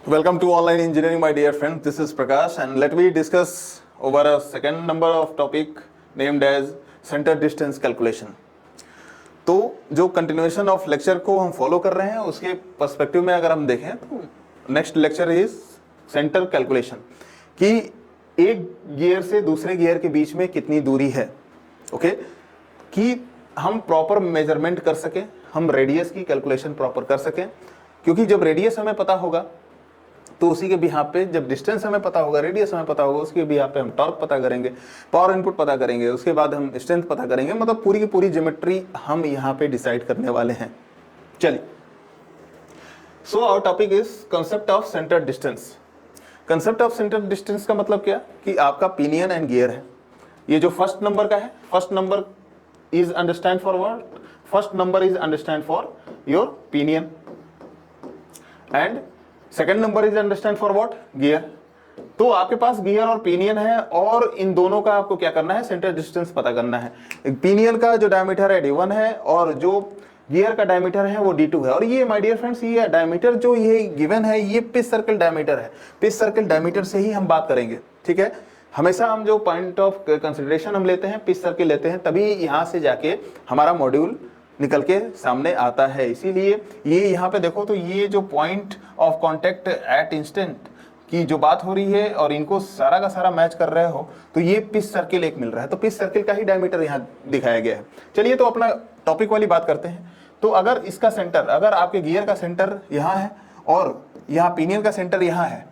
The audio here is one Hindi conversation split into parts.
Welcome to Online Engineering, my dear friends. This is Prakash, and let me discuss over a second number of topic named as center distance calculation. तो जो कंटिन्यूएशन ऑफ लेक्चर को हम फॉलो कर रहे हैं उसके पर्सपेक्टिव में अगर हम देखें तो next lecture is centre calculation कि एक गियर से दूसरे गियर के बीच में कितनी दूरी है, ओके, कि हम प्रॉपर मेजरमेंट कर सकें, हम रेडियस की कैलकुलेशन प्रॉपर कर सकें, क्योंकि जब रेडियस हमें पता होगा तो उसी के बिहाफ पे, जब डिस्टेंस हमें पता होगा, रेडियस हमें पता होगा, उसके बिहाफ पे हम टॉर्क पता करेंगे, पावर इनपुट पता करेंगे, उसके बाद हम स्ट्रेंथ पता करेंगे, मतलब पूरी की पूरी ज्योमेट्री हम यहाँ पे डिसाइड करने वाले हैं। चलिए, so our topic is concept of centre distance. Concept of centre distance का मतलब क्या कि आपका पिनियन एंड गियर है, ये जो फर्स्ट नंबर का है, first number is understand for what, first number is understand for your pinion and second number is understand for what, gear. तो आपके पास गियर और पिनियन है और इन दोनों का आपको क्या करना है, सेंटर डिस्टेंस पता करना है। पिनियन का जो डायमीटर है d1 है और जो गियर का डायमीटर है वो d2 है। और ये माय डियर फ्रेंड्स, ये डायमीटर जो ये गिवन है ये पिच सर्कल डायमीटर है, पिच सर्कल डायमीटर से ही हम बात करेंगे, ठीक है। हमेशा हम जो पॉइंट ऑफ कंसिडरेशन हम लेते हैं, पिच सर्कल लेते हैं, तभी यहाँ से जाके हमारा मॉड्यूल निकल के सामने आता है। इसीलिए ये यहाँ पे देखो तो ये जो point of contact at instant की जो बात हो रही है और इनको सारा का सारा मैच कर रहे हो तो ये पिच सर्किल एक मिल रहा है, तो पिच सर्किल का ही डायमीटर यहाँ दिखाया गया है। चलिए तो अपना टॉपिक वाली बात करते हैं। तो अगर इसका सेंटर, अगर आपके गियर का सेंटर यहाँ है और यहाँ पिनियन का सेंटर यहाँ है,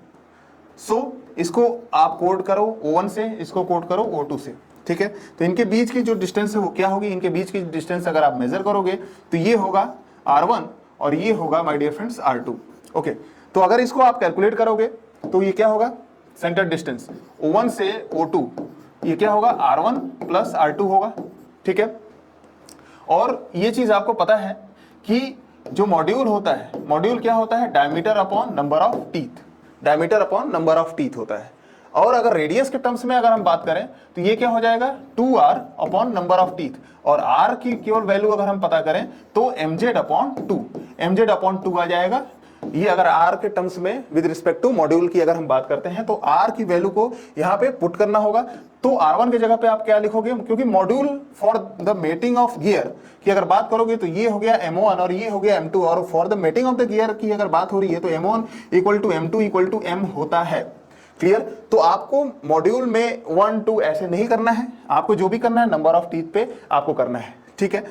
सो इसको आप कोड करो O1 से, इसको कोड करो O2 से, ठीक है। तो इनके बीच की जो डिस्टेंस है वो क्या होगी, इनके बीच की डिस्टेंस अगर आप मेजर करोगे तो ये होगा R1 और ये होगा my dear friends R2, okay. तो अगर इसको आप कैलकुलेट करोगे तो ये क्या होगा, सेंटर डिस्टेंस O1 से O2, ये क्या होगा, R1 प्लस R2 होगा, ठीक है। और ये चीज आपको पता है कि जो मॉड्यूल होता है, मॉड्यूल क्या होता है, diameter upon number of teeth, diameter upon number of teeth होता है। और अगर रेडियस के टर्म्स में अगर हम बात करें तो ये क्या हो जाएगा, 2r upon number of teeth, और r की केवल वैल्यू अगर हम पता करें तो mz अपॉन 2, mz अपॉन 2 आ जाएगा। ये अगर r के टर्म्स में विद रिस्पेक्ट टू मॉड्यूल की अगर हम बात करते हैं तो r की वैल्यू को यहाँ पे पुट करना होगा। तो r1 की जगह पे आप क्या लिखोगे, क्योंकि module for the mating of gear की अगर बात करोगे तो ये हो गया m1 और ये हो गया m2, और for the mating of the gear की अगर बात हो रही है तो m1 equal to m2 equal to m होता है। क्लियर। तो आपको मॉड्यूल में 1 2 ऐसे नहीं करना है, आपको जो भी करना है नंबर ऑफ टीथ पे आपको करना है, ठीक है।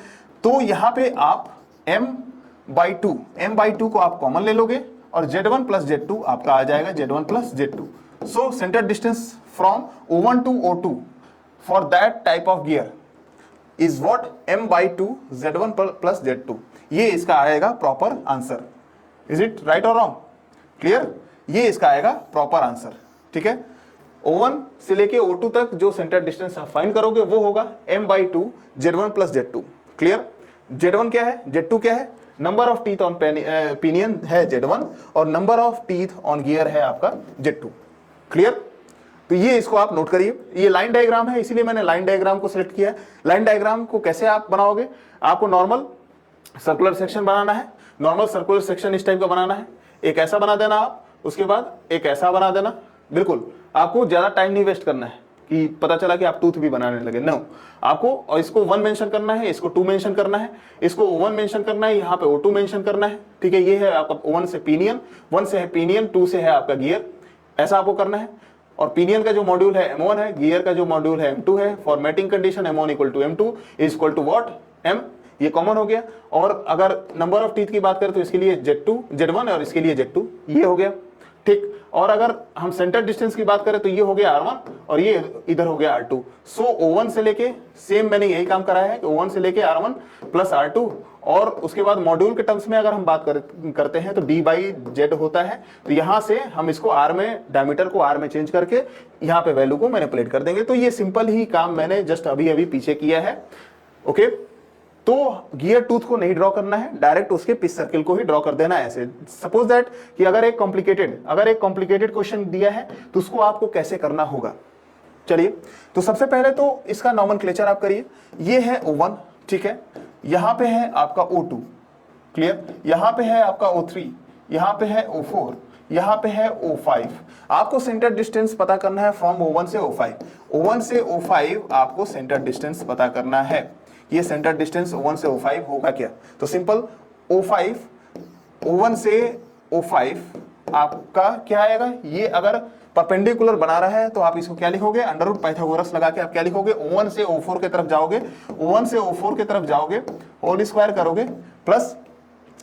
तो यहाँ पे आप m/2 को आप कॉमन ले लोगे और z1 प्लस z2 आपका आ जाएगा z1 plus z2। So centre distance from O1 to O2 for that type of gear is what, m/2 z1 plus z2। ये इसका आएगा proper answer. Is it right और रॉन्ग, क्लियर। ये इसका आएगा प्रॉपर आंसर, ठीक है। O1 से लेके O2 तक जो सेंटर डिस्टेंस आप फाइंड करोगे वो होगा m/2 z1 plus z2, clear. z1 क्या है, z2 क्या है, number of teeth on pinion है z1 और number of teeth on gear है आपका z2, क्लियर। तो ये इसको आप नोट करिए। ये लाइन डायग्राम है, इसीलिए मैंने लाइन डायग्राम को सिलेक्ट किया है। लाइन डायग्राम को कैसे आप बनाओगे, आपको नॉर्मल सर्कुलर सेक्शन बनाना है, नॉर्मल सर्कुलर सेक्शन इस टाइप का बनाना है, एक ऐसा बना देना आप, उसके बाद एक ऐसा बना देना। बिल्कुल आपको ज्यादा टाइम नहीं वेस्ट करना है कि पता चला कि आप टूथ भी बनाने लगे, नो। आपको और इसको 1 मेंशन करना है, इसको 2 मेंशन करना है, इसको O1 मेंशन करना है, यहाँ पे O2 मेंशन करना है, ठीक है। ये है आपका O1 से पिनियन, 1 से है पिनियन, 2 से है आपका गियर, ऐसा आपको करना है। और पिनियन का जो मॉड्यूल है m1 है, गियर का जो मॉड्यूल है m2 है। For mating condition m1 equal to m2 is equal to what, m, ये कॉमन हो गया। और अगर नंबर ऑफ टीथ की बात करें तो इसके लिए z1 और इसके लिए z2, ये हो गया, ठीक। और अगर हम सेंटर डिस्टेंस की बात करें तो ये हो गया R1 और ये इधर हो गया R2। सो O1 से लेके सेम मैंने यही काम कराया है कि O1 से लेके R1 प्लस R2, और उसके बाद मॉड्यूल के टर्म्स में अगर हम बात करते हैं तो d/z होता है। तो यहां से हम इसको r में, डायमीटर को r में चेंज करके यहाँ पे वैल्यू को मैनिपुलेट कर देंगे। तो ये सिंपल ही काम मैंने जस्ट अभी अभी पीछे किया है, ओके। तो गियर टूथ को नहीं ड्रॉ करना है, डायरेक्ट उसके पिच सर्किल को ही ड्रॉ कर देना है ऐसे। सपोज दैट कि अगर एक कॉम्प्लिकेटेड क्वेश्चन दिया है तो उसको आपको कैसे करना होगा। चलिए, तो सबसे पहले तो इसका नॉमेनक्लेचर आप करिए। ये है O1, ठीक है, यहां पे है आपका O2, क्लियर, यहां पे है आपका O3, यहां पे है O4, यहाँ पे है O5। आपको सेंटर डिस्टेंस पता करना है फ्रॉम O1 से O5। O1 से O5 आपको सेंटर डिस्टेंस पता करना है। ये सेंटर डिस्टेंस O1 से O5 होगा क्या? तो सिंपल O1 से O5 आपका क्या आएगा? ये अगर परपेंडिकुलर बना रहा है तो आप इसको क्या लिखोगे? अंडर रूट पाइथागोरस लगा के आप क्या लिखोगे? O1 से O4 की तरफ जाओगे, O1 से O4 की तरफ जाओगे, होल स्क्वायर करोगे, प्लस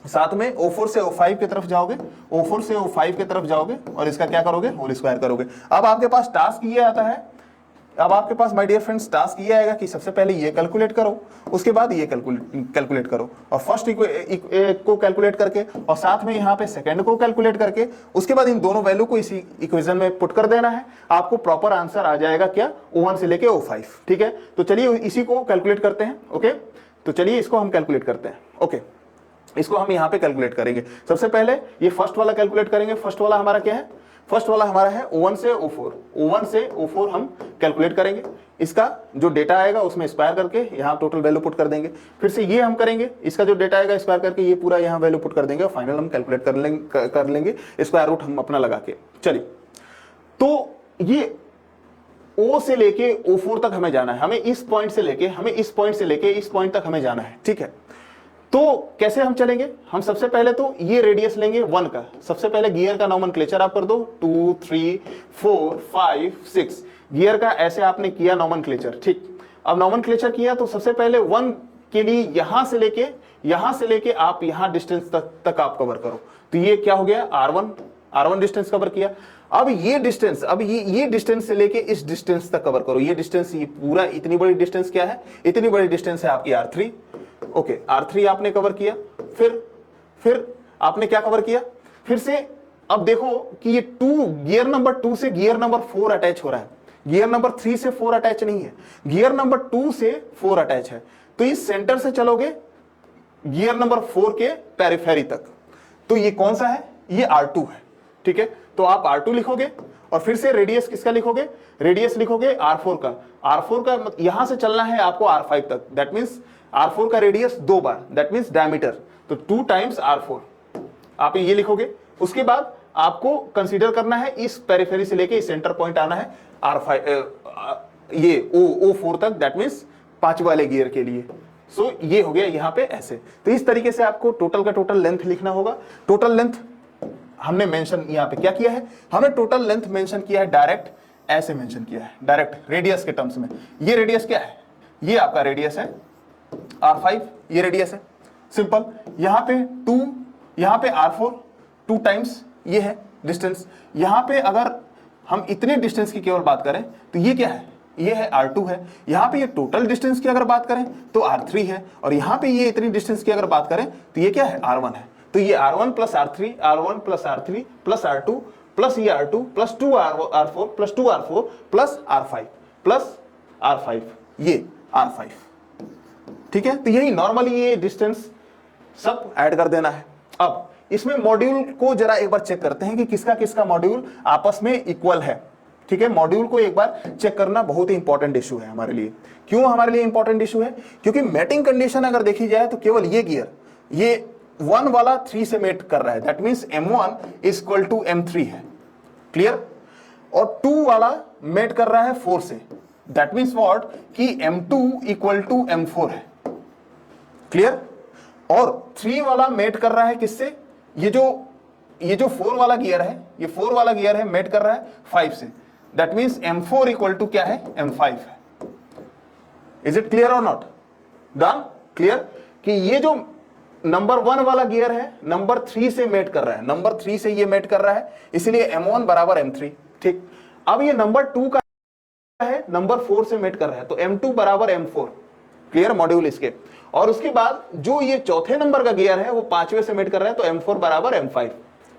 साथ में O4 से O5 की तरफ जाओगे, O4 से O5 की तरफ जाओगे और इसका क्या करोगे? होल स्क्वायर करोगे। अब आपके पास टास्क ये आता है, अब आपके पास माय डियर फ्रेंड्स टास्क ये आएगा कि सबसे पहले ये कैलकुलेट करो, उसके बाद ये कैलकुलेट करो, और फर्स्ट को कैलकुलेट करके और साथ में यहाँ पे सेकंड को कैलकुलेट करके उसके बाद इन दोनों वैल्यू को इसी इक्वेशन में पुट कर देना है। आपको प्रॉपर आंसर आ जाएगा क्या? O1 से लेके O5। ठीक है, तो चलिए इसी को कैलकुलेट करते हैं। ओके, तो चलिए इसको हम कैलकुलेट करते हैं। ओके, इसको हम यहाँ पे कैलकुलेट करेंगे। सबसे पहले ये फर्स्ट वाला कैलकुलेट करेंगे। फर्स्ट वाला हमारा क्या है? फर्स्ट वाला हमारा है O1 से O4। O1 से O4 हम कैलकुलेट करेंगे। इसका जो डेटा आएगा उसमें स्क्वायर करके यहाँ टोटल वैल्यू पुट कर देंगे। फिर से ये हम करेंगे, इसका जो डेटा आएगा स्क्वायर करके ये पूरा यहाँ वैल्यू पुट कर देंगे और फाइनल हम कैलकुलेट कर लेंगे स्क्वायर रूट हम अपना लगा के। चलिए, तो ये O से लेके O4 तक हमें जाना है। हमें इस पॉइंट से लेके इस पॉइंट तक हमें जाना है। ठीक है, तो कैसे हम चलेंगे? हम सबसे पहले तो ये रेडियस लेंगे 1 का। सबसे पहले गियर का नॉमेनक्लेचर आप कर दो, 2 3 4 5 6 गियर का ऐसे आपने किया नॉमेनक्लेचर। ठीक, अब नॉमेनक्लेचर किया तो सबसे पहले 1 के लिए यहां से लेके आप यहां डिस्टेंस तक आप कवर करो। तो ये क्या हो गया? R1 डिस्टेंस कवर किया। अब ये डिस्टेंस से लेके इस डिस्टेंस तक कवर करो। ये डिस्टेंस, ये पूरा इतनी बड़ी डिस्टेंस क्या है? इतनी बड़ी डिस्टेंस है आपकी R3। ओके, R3 आपने कवर किया। फिर आपने क्या कवर किया? फिर से अब देखो कि ये गियर नंबर 2 से गियर नंबर 4 अटैच हो रहा है। गियर नंबर 3 से 4 अटैच नहीं है, गियर नंबर 2 से 4 अटैच है। तो इस सेंटर से चलोगे गियर नंबर 4 के पेरिफेरी तक। तो ये कौन सा है? ये R2 है। ठीक है, तो आप R2 लिखोगे और फिर से रेडियस किसका लिखोगे? रेडियस लिखोगे R4 का। R4 का यहां से चलना है आपको R5 तक। दैट मींस R4 का radius 2 bar, that means diameter, तो 2 टाइम्स R4 आप ये लिखोगे। उसके बाद आपको कंसीडर करना है इस पेरिफेरी से लेके इस सेंटर पॉइंट आना है R5 ये O4 तक, दैट मींस 5 वाले गियर के लिए। सो ये हो गया यहाँ पे ऐसे। तो इस तरीके से आपको टोटल का टोटल लेंथ लिखना होगा। टोटल लेंथ हमने मेंशन यहाँ पे क्या किया है? हमने टोटल लेंथ मेंशन किया है, डायरेक्ट ऐसे मेंशन किया है, डायरेक्ट रेडियस के टर्म्स में। ये रेडियस क्या है? ये आपका रेडियस है R5, ये रेडियस है। सिंपल, यहाँ पे 2, यहाँ पे R4, 2 टाइम्स ये है डिस्टेंस। यहाँ पे अगर हम इतने डिस्टेंस की केवल बात करें तो ये क्या है? ये है R2 है। यहाँ पे ये टोटल डिस्टेंस की अगर बात करें तो R3 है, और यहाँ पे ये इतनी डिस्टेंस की अगर बात करें तो ये क्या है? R1 है। तो ये R1 plus R3, R1 plus R3 plus R2 plus ये R2 plus 2R4 plus 2R4 plus R5 plus R5, ये R5। ठीक है, तो यही नॉर्मली ये डिस्टेंस सब ऐड कर देना है। अब इसमें मॉड्यूल को जरा एक बार चेक करते हैं कि किसका किसका मॉड्यूल आपस में इक्वल है। ठीक है, मॉड्यूल को एक बार चेक करना बहुत ही इंपॉर्टेंट इशू है हमारे लिए। क्यों हमारे लिए इंपॉर्टेंट इशू है? क्योंकि मैटिंग कंडीशन अगर देखी जाए तो केवल ये गियर, ये 1 वाला 3 से मेट कर रहा है, that means M1 is equal to M3 है। क्लियर? और 2 वाला मेट कर रहा है 4 से, दैट मींस व्हाट कि M2 इक्वल टू M4 है। क्लियर? और 3 वाला मेट कर रहा है किससे? ये जो 4 वाला गियर है, ये 4 वाला गियर है मेट कर रहा है 5 से, that means M4 equal to क्या है? M5 है। इज इट क्लियर और नॉट? डन? क्लियर कि ये जो नंबर 1 वाला गियर है नंबर 3 से मेट कर रहा है, नंबर 3 से ये मेट कर रहा है, इसलिए M1 बराबर M3। ठीक, अब ये नंबर 2 का है, नंबर 4 से मेट कर रहा है, तो M2 बराबर M4। क्लियर मॉड्यूल इसके। और उसके बाद जो ये चौथे नंबर का गियर है वो 5वें से मेट कर रहा है, तो M4 बराबर M5।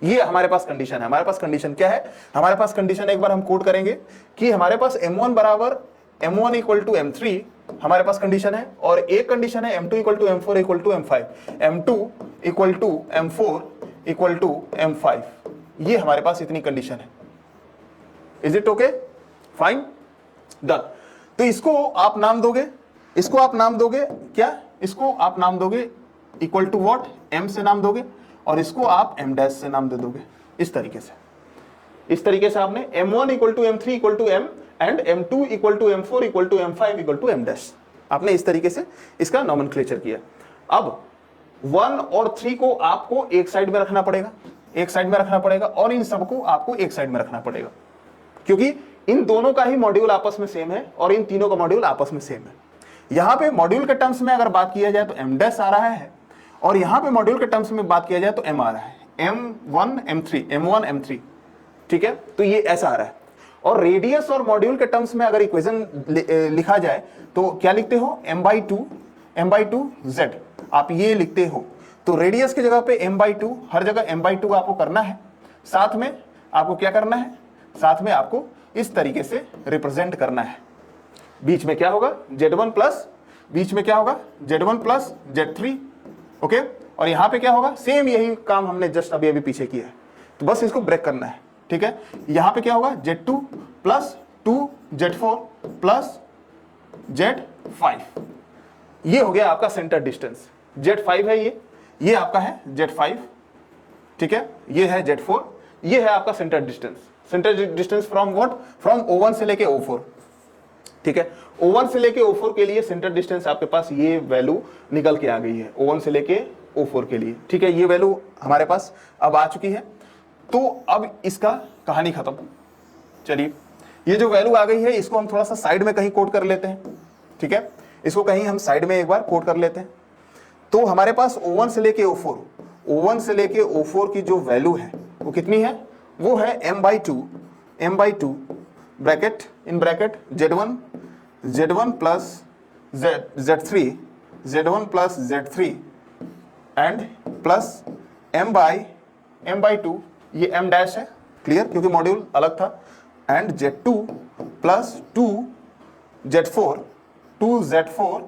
ये हमारे पास कंडीशन है। हमारे पास कंडीशन क्या है? हमारे पास कंडीशन एक बार हम कोड करेंगे कि हमारे पास M1 बराबर M1 इक्वल टू M3 हमारे पास कंडीशन है, और एक कंडीशन है M2 equal to M4 equal to M5, M2 equal to M4 equal to M5। ये हमारे पास इतनी कंडीशन है। Is it okay? Fine, done. तो इसको आप नाम दोगे, इसको आप नाम दोगे क्या? इसको आप नाम दोगे इक्वल टू व्हाट? M से नाम दोगे, और इसको आप M डैश से नाम दे दोगे। इस तरीके से, इस तरीके से आपने m1 equal to m3 equal to m and m2 equal to m4 equal to m5 equal to m dash, आपने इस तरीके से इसका नॉमेनक्लेचर किया। अब 1 और 3 को आपको एक साइड में रखना पड़ेगा, एक साइड में रखना पड़ेगा, और इन सबको आपको एक साइड में रखना पड़ेगा, क्योंकि इन दोनों का ही मॉड्यूल आपस में सेम है और इन तीनों का मॉड्यूल आपस में सेम है। यहां पे मॉड्यूल के टर्म्स में अगर बात किया जाए तो m डैश आ रहा है, और यहां पे मॉड्यूल के टर्म्स में बात किया जाए तो m आ रहा है, m1 m3 m1 m3, ठीक है, तो ये ऐसा आ रहा है। और रेडियस और मॉड्यूल के टर्म्स में अगर इक्वेशन लिखा जाए तो क्या लिखते हो, m/2 z, आप ये लिखते हो। तो रेडियस की जगह पे m/2, हर जगह m/2 आपको करना है। साथ में आपको क्या करना है, साथ में आपको इस तरीके से रिप्रेजेंट करना है। बीच में क्या होगा, z1 प्लस, बीच में क्या होगा, z1 प्लस z3, ओके, और यहां पे क्या होगा, सेम यही काम हमने जस्ट अभी अभी पीछे किया है, तो बस इसको ब्रेक करना है, ठीक है। यहां पे क्या होगा, z2 plus 2 z4 plus z5, ये हो गया आपका सेंटर डिस्टेंस। z5 है ये आपका है z5, ठीक है, ये है z4, ये है आपका centre distance. Centre distance from what, from O1 से लेके O4, ठीक है। O1 से लेके O4 के लिए सेंटर डिस्टेंस आपके पास ये वैल्यू निकल के आ गई है, O1 से लेके O4 के लिए, ठीक है, ये वैल्यू हमारे पास अब आ चुकी है। तो अब इसका कहानी खत्म। चलिए, ये जो वैल्यू आ गई है इसको हम थोड़ा सा साइड में कहीं कोड कर लेते हैं, ठीक है, इसको कहीं हम साइड में एक बार कोड कर लेते हैं। तो हमारे पास O1 से लेके O4, O1 से लेके O4 की जो वैल्यू है वो कितनी है, वो है m/2 bracket in bracket z1 plus z3 plus z3 and plus m/2, ये m डैश है, क्लियर, क्योंकि मॉड्यूल अलग था, and z2 plus 2z4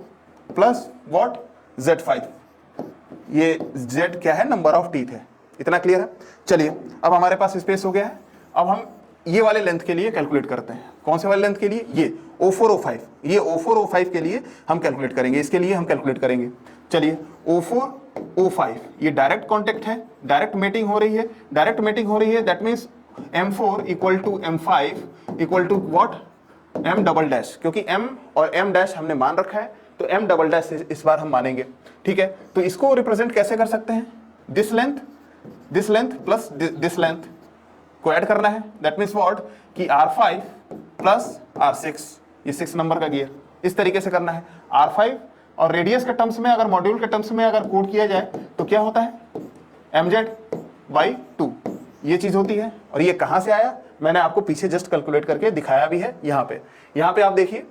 plus what, z5, ये z क्या है, नंबर ऑफ टीथ है। इतना क्लियर है। चलिए, अब हमारे पास स्पेस हो गया है। अब हम ये वाले लेंथ के लिए कैलकुलेट करते हैं। कौन से वाले लेंथ के लिए, ये O4 O5, ये O4 O5 के लिए हम कैलकुलेट करेंगे, इसके लिए हम कैलकुलेट करेंगे। चलिए, O4 O5 ये डायरेक्ट कॉन्टेक्ट है, डायरेक्ट मेटिंग हो रही है, डायरेक्ट मेटिंग हो रही है, that means M4 equal to M5 equal to what, M double dash, क्योंकि M और M डैश हमने मान रखा है तो M डबल डैश इस बार हम मानेंगे, ठीक है। तो इसको रिप्रेजेंट कैसे कर सकते हैं, this length plus this length को ऐड करना है, दैट मीन्स व्हाट कि R5 प्लस R6, ये 6 नंबर का गियर, इस तरीके से करना है। R5 और रेडियस के टर्म्स में अगर मॉड्यूल के टर्म्स में अगर कोड किया जाए तो क्या होता है, mz/2, ये चीज होती है। और ये कहां से आया, मैंने आपको पीछे जस्ट कैलकुलेट करके दिखाया भी है। यहाँ पे आप देखिए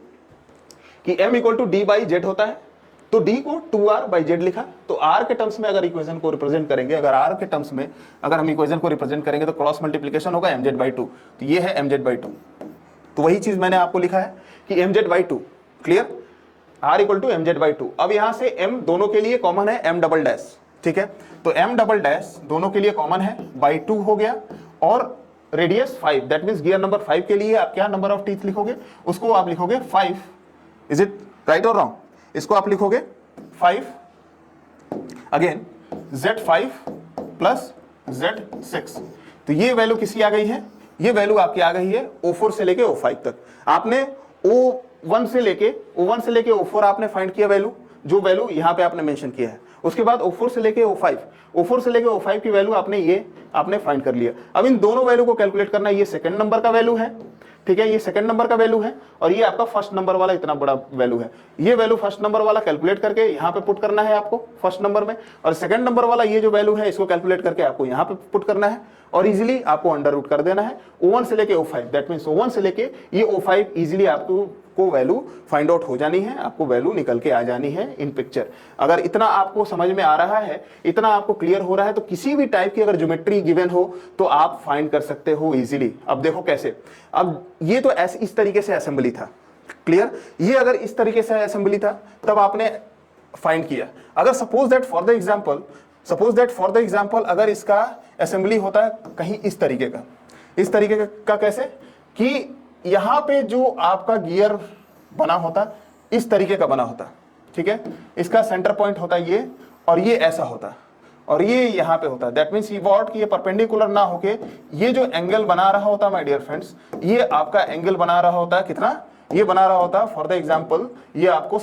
कि m इक्वल टू d/z होता है, तो d को 2r/z लिखा, तो r के टर्म्स में अगर इक्वेशन को रिप्रेजेंट करेंगे, अगर r के टर्म्स में अगर हम इक्वेशन को रिप्रेजेंट करेंगे तो क्रॉस मल्टीप्लिकेशन होगा mz/2, तो ये है mz/2। तो वही चीज मैंने आपको लिखा है कि mz/2, clear, r equal to mz/2। अब यहां से m दोनों के लिए कॉमन है, m डबल डैश, ठीक है, तो m डबल डैश दोनों के लिए कॉमन है, /2 हो गया, और radius 5, that means gear number 5 के लिए आप क्या नंबर ऑफ टीथ लिखोगे, उसको आप लिखोगे 5, इज इट राइट और रॉन्ग, इसको आप लिखोगे 5, अगेन z5 प्लस z6। तो ये वैल्यू किसकी आ गई है, ये वैल्यू आपकी आ गई है O4 से लेके O5 तक। आपने O1 से लेके O4 आपने फाइंड किया वैल्यू, जो वैल्यू यहां पे आपने मेंशन किया है। उसके बाद O4 से लेके O5 की वैल्यू आपने फाइंड कर लिया। अब इन दोनों वैल्यू को कैलकुलेट करना, ये सेकंड नंबर का वैल्यू है, ठीक है, ये सेकंड नंबर का वैल्यू है, और ये आपका फर्स्ट नंबर वाला इतना बड़ा वैल्यू है। ये वैल्यू फर्स्ट नंबर वाला कैलकुलेट करके यहाँ पे पुट करना है आपको फर्स्ट नंबर में, और सेकंड नंबर वाला ये जो वैल्यू है इसको कैलकुलेट करके आपको यहाँ पे पुट करना है, और इजीली आपको अंडर रूट कर देना है O1 से लेके O5, दैट मींस O1 से लेके ये O5 इजीली आपको वैल्यू फाइंड आउट हो जानी है, आपको वैल्यू निकल के आ जानी है इन पिक्चर। अगर इतना आपको समझ में आ रहा है, इतना आपको क्लियर हो रहा है, तो किसी भी टाइप की अगर ज्योमेट्री गिवन हो तो आप फाइंड कर सकते हो इजीली। अब देखो कैसे, अब ये तो ऐसे इस तरीके से असेंबली था, क्लियर, ये अगर इस तरीके से असेंबली था तब आपने फाइंड किया। अगर suppose that for the example अगर इसका असेंबली होता है कहीं इस तरीके का कैसे कि यहां पे जो आपका गियर बना होता इस तरीके का बना होता, ठीक है, इसका सेंटर पॉइंट होता ये, और ये ऐसा होता, और ये यहाँ पे होता है। दैट मीन्स व्हाट कि ये परपेंडिकुलर ना होके ये जो एंगल बना रहा होता है माय डियर फ्रेंड्स, ये आपका एंगल बना रहा होता है कितना, ये बना रहा होता है फॉर द एग्जांपल ये आपको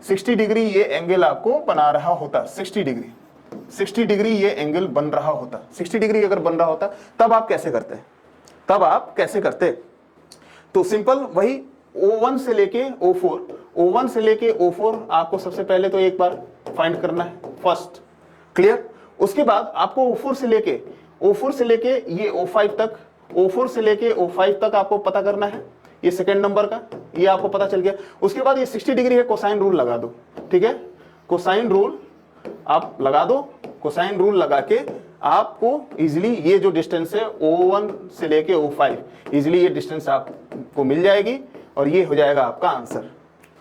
60 डिग्री ये एंगल आपको बना रहा होता, 60 डिग्री ये एंगल बन रहा होता, 60 डिग्री अगर बन रहा होता तब आप कैसे करते, तब आप कैसे करते? तो सिंपल वही O1 से लेके O4, O1 से लेके O4 आपको सबसे पहले तो एक बार फाइंड करना है फर्स्ट, क्लियर। उसके बाद आपको O4 से लेके ये O5 तक, O4 से लेके O5 तक आपको पता करना है, ये सेकंड नंबर का, ये आपको पता चल गया। उसके बाद ये 60 डिग्री है, कोसाइन रूल लगा दो, ठीक है, कोसाइन रूल आप लगा दो, कोसाइन रूल लगा के आपको इजीली ये जो डिस्टेंस है O1 से लेके O5 इजीली ये डिस्टेंस आपको मिल जाएगी और ये हो जाएगा आपका आंसर,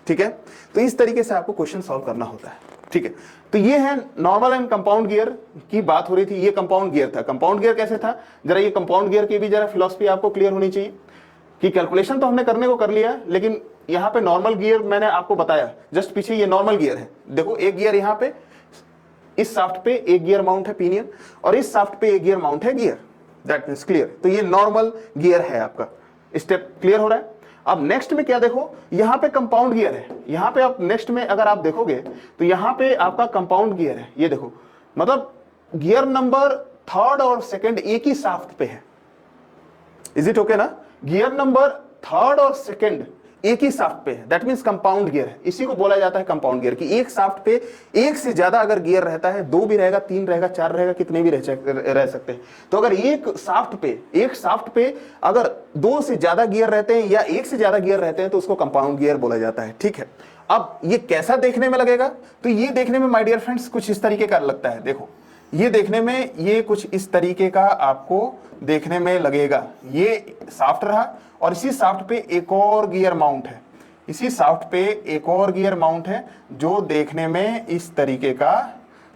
ठीक है। तो इस तरीके से आपको क्वेश्चन सॉल्व करना होता है, ठीक है। तो ये है नॉर्मल एंड कंपाउंड गियर की बात हो रही थी, ये कंपाउंड गियर था। कंपाउंड गियर कैसे था, जरा ये कंपाउंड गियर की भी जरा फिलॉसफी आपको क्लियर होनी चाहिए कि कैलकुलेशन तो हमने करने को कर लिया, लेकिन यहाँ पे नॉर्मल गियर मैंने आपको बताया, जस्ट पीछे ये नॉर्मल गियर है, देखो एक गियर यहाँ पे, इस शाफ्ट पे एक गियर माउंट है पिनियन और इस शाफ्ट पे एक गियर माउंट है गियर, दैट मींस क्लियर। तो ये नॉर्मल गियर है आपका, स्टेप क्लियर हो रहा है। अब नेक्स्ट में क्या देखो, यहाँ पे कंपाउंड गियर है, यहाँ पे आप नेक्स्ट में अगर आप देखोगे तो यहाँ पे आपका कंपाउंड गियर है, ये देखो, मतलब गियर नंबर थर्ड और सेकंड एक ही शाफ्ट पे है, इज इट ओके ना, गियर नंबर थर्ड और सेकंड एक ही शाफ्ट पे है, दैट मींस कंपाउंड गियर है। इसी को बोला जाता है कंपाउंड गियर कि एक शाफ्ट पे एक से ज्यादा अगर गियर रहता है, दो भी रहेगा, तीन रहेगा, चार रहेगा, कितने भी रह सकते हैं। तो अगर एक शाफ्ट पे अगर दो से ज्यादा गियर रहते हैं या एक से ज्यादा गियर रहते हैं तो उसको कंपाउंड गियर बोला जाता है, ठीक है। अब ये कैसा देखने में लगेगा, तो ये देखने में माय डियर फ्रेंड्स कुछ इस तरीके का लगता है, देखो ये देखने में ये कुछ इस तरीके का आपको देखने में लगेगा। ये शाफ्ट रहा और इसी शाफ्ट पे एक और गियर माउंट है, इसी शाफ्ट पे एक और गियर माउंट है जो देखने में इस तरीके का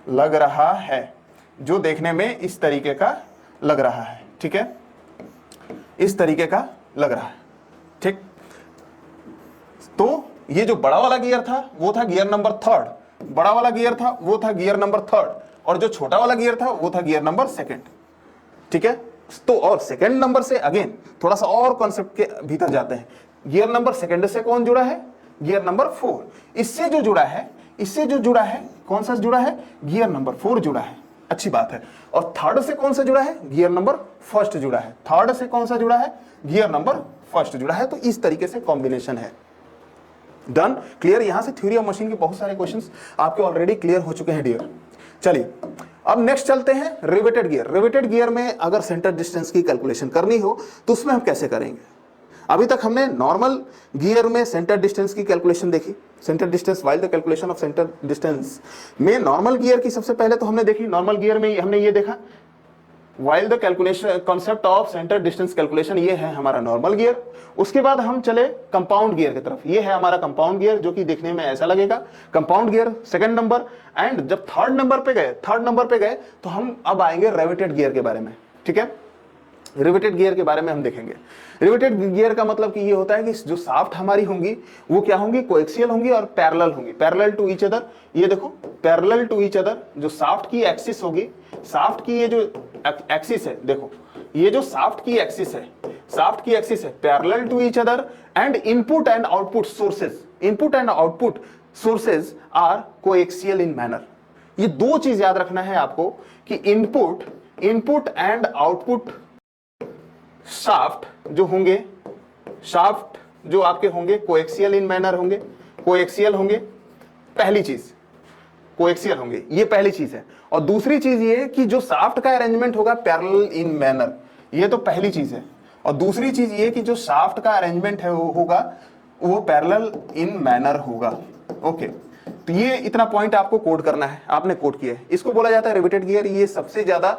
लग रहा है, जो देखने में इस तरीके का लग रहा है, ठीक है, इस तरीके का लग रहा है, ठीक। तो ये जो बड़ा वाला गियर था वो था गियर नंबर थर्ड, बड़ा वाला गियर था वो था गियर नंबर थर्ड, और जो छोटा वाला गियर था वो था गियर नंबर सेकंड, ठीक है। तो और सेकंड नंबर से अगेन थोड़ा सा और कॉन्सेप्ट के भीतर जाते हैं, गियर नंबर सेकंड से कौन जुड़ा है, गियर नंबर 4, इससे जो जुड़ा है, इससे जो जुड़ा है, कौन सा जुड़ा है, गियर नंबर 4 जुड़ा है, अच्छी बात है। और थर्ड से कौन सा जुड़ा है, गियर नंबर फर्स्ट जुड़ा है, थर्ड से कौन सा जुड़ा है, गियर नंबर फर्स्ट जुड़ा है। तो इस तरीके से कॉम्बिनेशन है, डन, क्लियर। यहां से थ्योरी ऑफ मशीन के बहुत सारे क्वेश्चंस आपके ऑलरेडी क्लियर हो चुके हैं डियर। चलिए अब नेक्स्ट चलते हैं रिवेटेड गियर। रिवेटेड गियर में अगर सेंटर डिस्टेंस की कैलकुलेशन करनी हो तो उसमें हम कैसे करेंगे। अभी तक हमने नॉर्मल गियर में सेंटर डिस्टेंस की कैलकुलेशन देखी, centre distance while the calculation of centre distance में नॉर्मल गियर की सबसे पहले तो हमने देखी, नॉर्मल गियर में हमने ये देखा while the calculation concept of centre distance calculation, ये है हमारा नॉर्मल गियर। उसके बाद हम चले कंपाउंड गियर की तरफ, ये है हमारा कंपाउंड गियर जो कि देखने में ऐसा लगेगा, compound gear second number. And जब थर्ड नंबर पे गए तो हम अब आएंगे रिवेटेड गियर के बारे में, ठीक है। रिवेटेड गियर के बारे में हम देखेंगे। रिवेटेड गियर का मतलब कि ये होता है कि जो शाफ्ट हमारी होंगी वो क्या होंगी, कोएक्सियल होंगी और पैरेलल होंगी, पैरेलल टू ईच अदर। ये देखो पैरेलल टू ईच अदर, जो शाफ्ट की एक्सिस होगी, शाफ्ट की ये जो एक्सिस है, देखो ये जो शाफ्ट की एक्सिस है, शाफ्ट की एक्सिस है parallel to each other. And input and output sources, input and output sources are coaxial in manner. ये दो चीज याद रखना है आपको कि इनपुट एंड आउटपुट शाफ्ट जो होंगे, शाफ्ट जो आपके होंगे कोएक्सियल इन मैनर होंगे, कोएक्सियल होंगे, पहली चीज कोएक्सियल होंगे, ये पहली चीज है। और दूसरी चीज ये कि जो शाफ्ट का अरेंजमेंट होगा पैरेलल इन मैनर, ये तो पहली चीज है। और दूसरी चीज ये कि जो शाफ्ट का अरेंजमेंट है होगा वो पैरेलल इन मैनर होगा, ओके। तो ये इतना पॉइंट आपको कोड करना है, आपने कोड किया है, इसको बोला जाता है रिवेटेड गियर। ये सबसे ज्यादा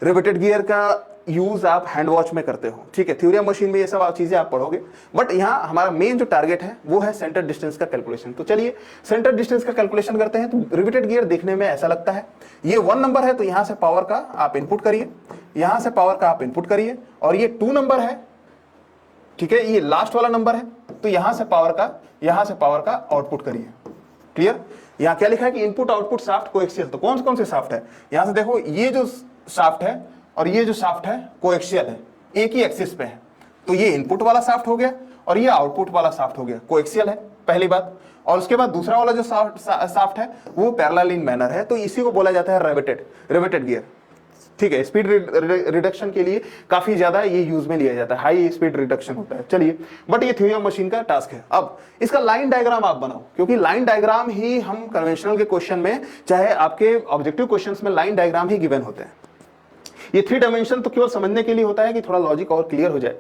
रिवेटेड गियर का यूज आप हैंड वॉच में करते हो, ठीक है। थ्योरी ऑफ मशीन में ये सब चीजें आप पढ़ोगे, बट यहाँ हमारा मेन जो टारगेट है वो है सेंटर डिस्टेंस का कैलकुलेशन। तो चलिए सेंटर डिस्टेंस का कैलकुलेशन करते हैं। तो रिवेटेड गियर देखने में ऐसा लगता है, ये 1 नंबर है तो यहां से पावर का आप इनपुट करिए, यहां से पावर का आप इनपुट करिए, और ये 2 नंबर है, ठीक है, ये लास्ट वाला नंबर है, तो यहां से पावर का आउटपुट करिए, क्लियर। यहाँ क्या लिखा है कि इनपुट आउटपुट शाफ्ट कोएक्सियल। तो कौन कौन से शाफ्ट है, यहां से देखो ये जो शाफ्ट है और ये जो शाफ्ट है कोएक्सियल है, एक ही एक्सिस पे है। तो ये इनपुट वाला शाफ्ट हो गया और ये आउटपुट वाला शाफ्ट हो गया, कोएक्सियल है पहली बात। और उसके बाद दूसरा वाला जो शाफ्ट है वो पैरेलल इन मैनर है, तो इसी को बोला जाता है रिवेटेड गियर। ठीक है, स्पीड रिडक्शन के लिए काफी ज्यादा ये यूज में लिया जाता है, हाई स्पीड रिडक्शन होता है। चलिए, बट ये थ्योरी ऑफ मशीन का टास्क है। अब इसका लाइन डायग्राम आप बनाओ, क्योंकि लाइन डायग्राम ही हम कन्वेंशनल के क्वेश्चन में, चाहे आपके ऑब्जेक्टिव क्वेश्चंस में लाइन डायग्राम ही गिवन होते हैं। ये 3 डायमेंशन तो केवल समझने के लिए होता है कि थोड़ा लॉजिक और क्लियर हो जाए,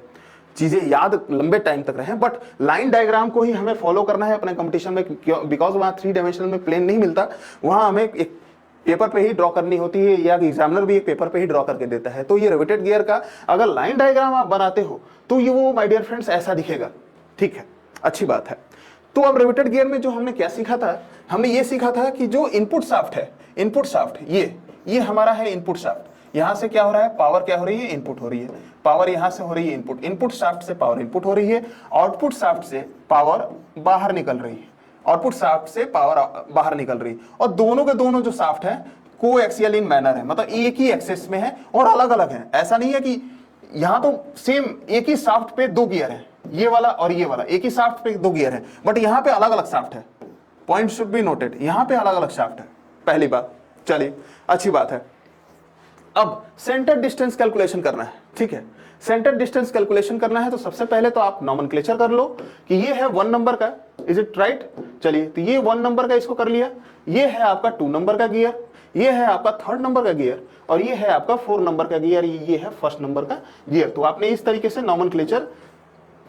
चीजें याद लंबे टाइम तक रहे, बट लाइन डायग्राम को ही हमें फॉलो करना है अपने कंपटीशन में, बिकॉज वहां 3 डायमेंशनल में प्लेन नहीं मिलता, वहां हमें एक पेपर पे ही ड्रॉ करनी होती है, या एग्जामिनर भी एक पेपर पे ही ड्रॉ करके देता है। तो ये रिवेटेड गियर का अगर लाइन डायग्राम आप बनाते हो तो ये वो माय डियर फ्रेंड्स ऐसा दिखेगा। ठीक है, अच्छी बात है। तो अब रिवेटेड गियर में जो हमने क्या सीखा था, हमने ये सीखा था कि जो इनपुट शाफ्ट है, इनपुट शाफ्ट ये हमारा है इनपुट शाफ्ट। यहां से क्या हो रहा है, पावर क्या हो रही है, इनपुट हो रही है, पावर यहां से हो रही है इनपुट, इनपुट शाफ्ट से पावर इनपुट हो रही है, आउटपुट शाफ्ट से पावर बाहर निकल रही है, आउटपुट शाफ्ट से पावर बाहर निकल रही है। और दोनों के दोनों जो शाफ्ट है कोएक्सियल इन मैनर है, मतलब एक ही एक्सिस में है और अलग अलग है। ऐसा नहीं है कि यहां तो सेम एक ही शाफ्ट पे 2 गियर है, ये वाला और ये वाला, एक ही शाफ्ट पे 2 गियर है, बट यहां पे अलग अलग शाफ्ट है। पॉइंट शुड बी नोटेड, यहां पे अलग अलग शाफ्ट है, पहली बात। चलिए, अच्छी बात है। अब सेंटर डिस्टेंस कैलकुलेशन करना है। ठीक है, सेंटर डिस्टेंस कैलकुलेशन करना है तो सबसे पहले तो आप नॉमेनक्लेचर कर लो कि ये है 1 नंबर का, इज इट राइट। चलिए, तो ये 1 नंबर का इसको कर लिया, ये है आपका 2 नंबर का गियर, ये है आपका 3rd नंबर का गियर, और ये है आपका 4 नंबर का गियर, ये है 1st नंबर का गियर। तो आपने इस तरीके से नॉमेनक्लेचर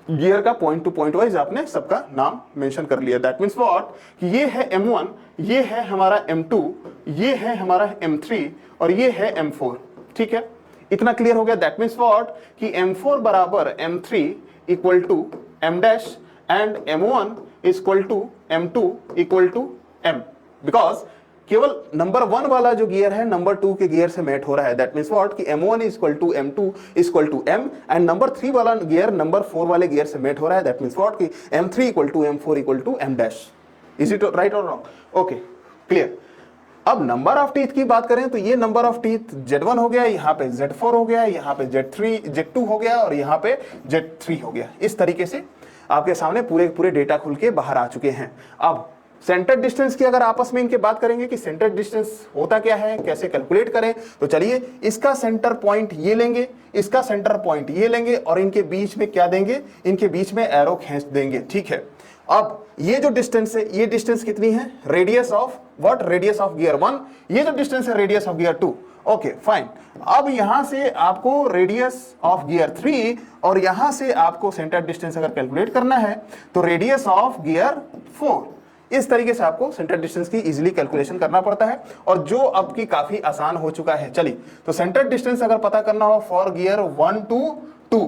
गियर का पॉइंट टू पॉइंट वाइज आपने सबका नाम मेंशन कर लिया। दैट मींस व्हाट कि ये है M1, ये है हमारा M2, ये है हमारा M3 और ये है M4। ठीक है, इतना क्लियर हो गया। दैट मींस व्हाट कि M4 बराबर M3 equal to M dash and M1 equal to M2 equal to M, because केवल नंबर 1 वाला जो गियर है नंबर 2 के गियर से मैच हो रहा है। दैट मींस व्हाट कि M1 equal to M2 equal to M and number 3 वाला गियर नंबर 4 वाले गियर से मैच हो रहा है। दैट मींस व्हाट कि M3 equal to M4 equal to M dash. Is it right और रॉन्ग? Okay, clear. अब नंबर ऑफ टीथ की बात करें तो ये नंबर ऑफ टीथ Z1 हो गया, यहाँ पे Z4 हो गया, यहाँ पे Z2 हो गया और यहाँ पे Z3 हो गया। इस तरीके से आपके सामने पूरे डेटा खुल के बाहर आ चुके हैं। अब सेंटर डिस्टेंस की अगर आपस में इनके बात करेंगे कि सेंटर डिस्टेंस होता क्या है, कैसे कैलकुलेट करें, तो चलिए इसका सेंटर पॉइंट ये लेंगे, इसका सेंटर पॉइंट ये लेंगे और इनके बीच में क्या देंगे, इनके बीच में एरो खींच देंगे। ठीक है, अब ये जो डिस्टेंस है, ये डिस्टेंस कितनी है, radius of what, radius of gear 1, ये जो डिस्टेंस है radius of gear 2। Okay fine. अब यहां से आपको रेडियस ऑफ गियर 3 और यहां से आपको सेंटर डिस्टेंस अगर कैलकुलेट करना है तो रेडियस ऑफ गियर 4। इस तरीके से आपको सेंटर डिस्टेंस की इजीली कैलकुलेशन करना पड़ता है, और जो अब की काफी आसान हो चुका है। चलिए, तो सेंटर डिस्टेंस अगर पता करना हो फॉर गियर 1 to 2,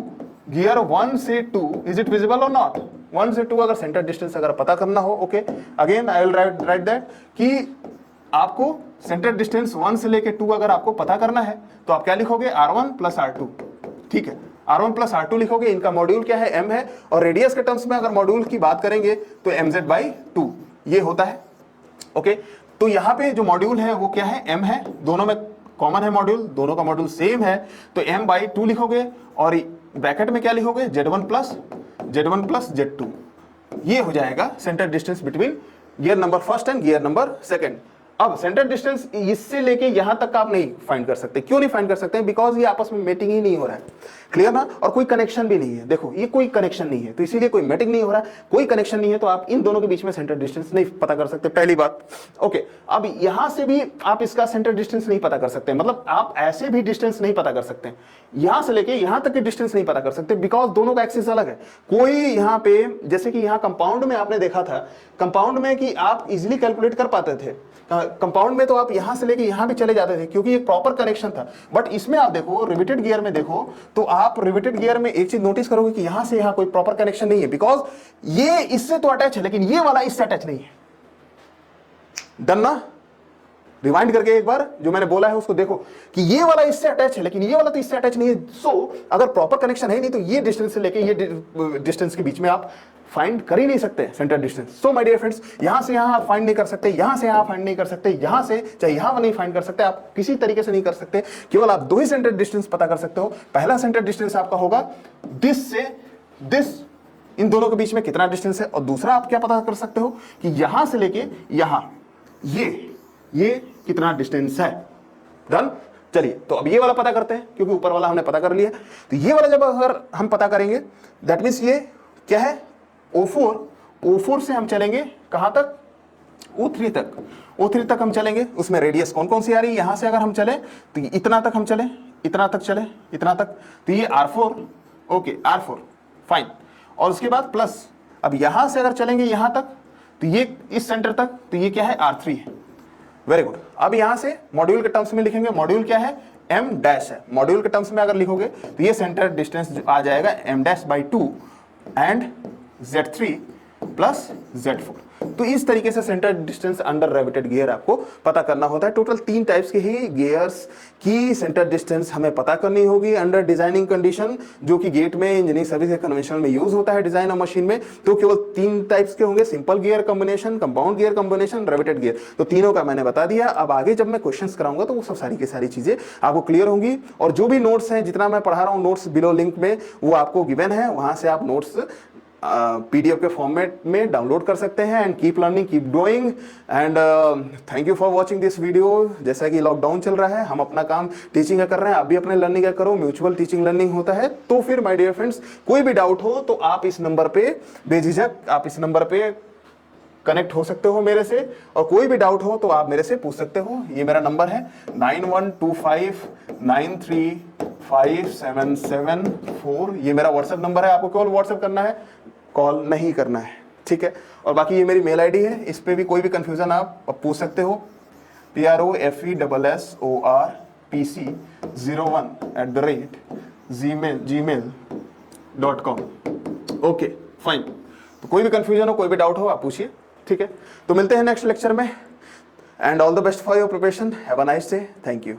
गियर 1 से 2, इज इट विजिबल और नॉट, 1 से 2 अगर सेंटर डिस्टेंस अगर पता करना हो, okay again I will write that कि आपको सेंटर डिस्टेंस 1 से लेके 2 अगर आपको पता करना है तो आप क्या लिखोगे, R1 प्लस R2। ठीक है, R1 प्लस R2 लिखोगे, इनका मॉड्यूल क्या है, M है, और रेडियस के टर्म्स में अगर मॉड्यूल की बात करेंगे तो mz/2 ये होता है। ओके, तो यहाँ पे जो मॉड्यूल है वो क्या है, M है, दोनों में कॉमन है मॉड्यूल, दोनों का मॉड्यूल सेम है, तो m/2 लिखोगे और ब्रैकेट में क्या लिखोगे, Z1 प्लस Z2। ये हो जाएगा centre distance between gear number 1 and gear number 2। अब सेंटर डिस्टेंस इससे लेके यहां तक आप नहीं फाइंड कर सकते। क्यों नहीं फाइंड कर सकते? बिकॉज ये आपस में मेटिंग ही नहीं हो रहा है, क्लियर ना, और कोई कनेक्शन भी नहीं है। देखो ये कोई कनेक्शन नहीं है, तो इसीलिए कोई मेटिंग नहीं हो रहा है, कोई कनेक्शन नहीं है, तो आप इन दोनों के बीच में सेंटर डिस्टेंस नहीं पता कर सकते, पहली बात। ओके, अब यहां से भी आप इसका सेंटर डिस्टेंस नहीं पता कर सकते, मतलब आप ऐसे भी डिस्टेंस नहीं पता कर सकते, यहां से लेके यहां तक की डिस्टेंस नहीं पता कर सकते, बिकॉज दोनों का एक्सिस अलग है। कोई यहाँ पे जैसे कि यहाँ कंपाउंड में आपने देखा था, कंपाउंड में कि आप इजिली कैलकुलेट कर पाते थे, कंपाउंड में तो आप यहां से लेके यहां भी चले जाते थे क्योंकि एक प्रॉपर कनेक्शन था। बट इसमें आप देखो रिवेटेड गियर में देखो तो आप रिवेटेड गियर में एक चीज नोटिस करोगे कि यहां से यहां कोई प्रॉपर कनेक्शन नहीं है, बिकॉज ये इससे तो अटैच है लेकिन ये वाला इससे अटैच नहीं है। डन ना? रिवाइंड करके एक बार जो मैंने बोला है उसको देखो कि ये वाला इससे अटैच है लेकिन ये वाला तो इससे अटैच नहीं है। सो अगर प्रॉपर कनेक्शन है नहीं तो ये डिस्टेंस से लेके ये डिस्टेंस के बीच में आप फाइंड कर ही नहीं सकते centre distance. So my dear friends, यहां से यहां आप फाइंड नहीं कर सकते, यहां से यहां फाइंड नहीं कर सकते, यहां से चाहे यहां नहीं फाइंड कर सकते, आप किसी तरीके से नहीं कर सकते। केवल आप दो ही सेंटर डिस्टेंस पता कर सकते हो। पहला सेंटर डिस्टेंस आपका होगा दिस से दिस, इन दोनों के बीच में कितना डिस्टेंस है, और दूसरा आप क्या पता कर सकते हो कि यहां से लेके यहां ये कितना डिस्टेंस है। डन। चलिए तो अब ये वाला पता करते हैं क्योंकि ऊपर वाला हमने पता कर लिया। तो ये वाला जब अगर हम पता करेंगे दैट मीन्स ये क्या है O4 से हम चलेंगे कहां तक, O3 तक। O3 तक हम चलेंगे, उसमें रेडियस कौन कौन सी आ रही है, यहां से अगर हम चले तो इतना तक हम चले, इतना तक चले, इतना तक, तो ये R4, ओके R4 फाइन। और उसके बाद प्लस अब यहां से अगर चलेंगे यहां तक तो ये इस सेंटर तक, तो ये क्या है R3 है। Very good. अब यहां से मॉड्यूल के टर्म्स में लिखेंगे, मॉड्यूल क्या है M डैश है। मॉड्यूल के टर्म्स में अगर लिखोगे तो ये सेंटर डिस्टेंस आ जाएगा M dash by 2 and Z3 plus Z4। तो इस तरीके से centre distance under gravitated gear आपको पता करना होता है। टोटल 3 टाइप्स के ही गियर्स की सेंटर डिस्टेंस हमें पता करनी होगी अंडर डिजाइनिंग कंडीशन, जो कि गेट में इंजीनियरिंग सर्विस के कन्वेंशनल में यूज होता है डिजाइन और मशीन में। तो केवल 3 टाइप्स के होंगे, simple gear combination, compound gear combination, gravitated gear. तो तीनों का मैंने बता दिया। अब आगे जब मैं क्वेश्चंस कराऊंगा तो वो सब सारी की सारी चीजें आपको क्लियर होंगी। और जो भी नोट्स हैं, जितना मैं पढ़ा रहा हूँ, नोट्स बिलो लिंक में वो आपको गिवन है, वहां से आप नोट्स PDF के फॉर्मेट में डाउनलोड कर सकते हैं। And keep learning, keep doing, and thank you for watching this video. जैसा कि लॉकडाउन चल रहा है, हम अपना काम टीचिंग का कर रहे हैं, आप भी अपने लर्निंग का करो, म्यूचुअल टीचिंग लर्निंग होता है। तो फिर माय डियर फ्रेंड्स, कोई भी डाउट हो तो आप इस नंबर पे बेझिझक आप इस नंबर पे कनेक्ट हो सकते हो मेरे से, और कोई भी डाउट हो तो आप मेरे से पूछ सकते हो। ये मेरा नंबर है 9125935774। ये मेरा व्हाट्सएप नंबर है, आपको केवल व्हाट्सएप करना है, कॉल नहीं करना है, ठीक है। और बाकी ये मेरी मेल आईडी है, इस पे भी कोई भी कंफ्यूजन आप पूछ सकते हो। PROFESSORPC01@gmail.com। Okay fine. तो कोई भी कंफ्यूजन हो, कोई भी डाउट हो, आप पूछिए, ठीक है। तो मिलते हैं नेक्स्ट लेक्चर में, and all the best for your preparation. Have a nice day. Thank you.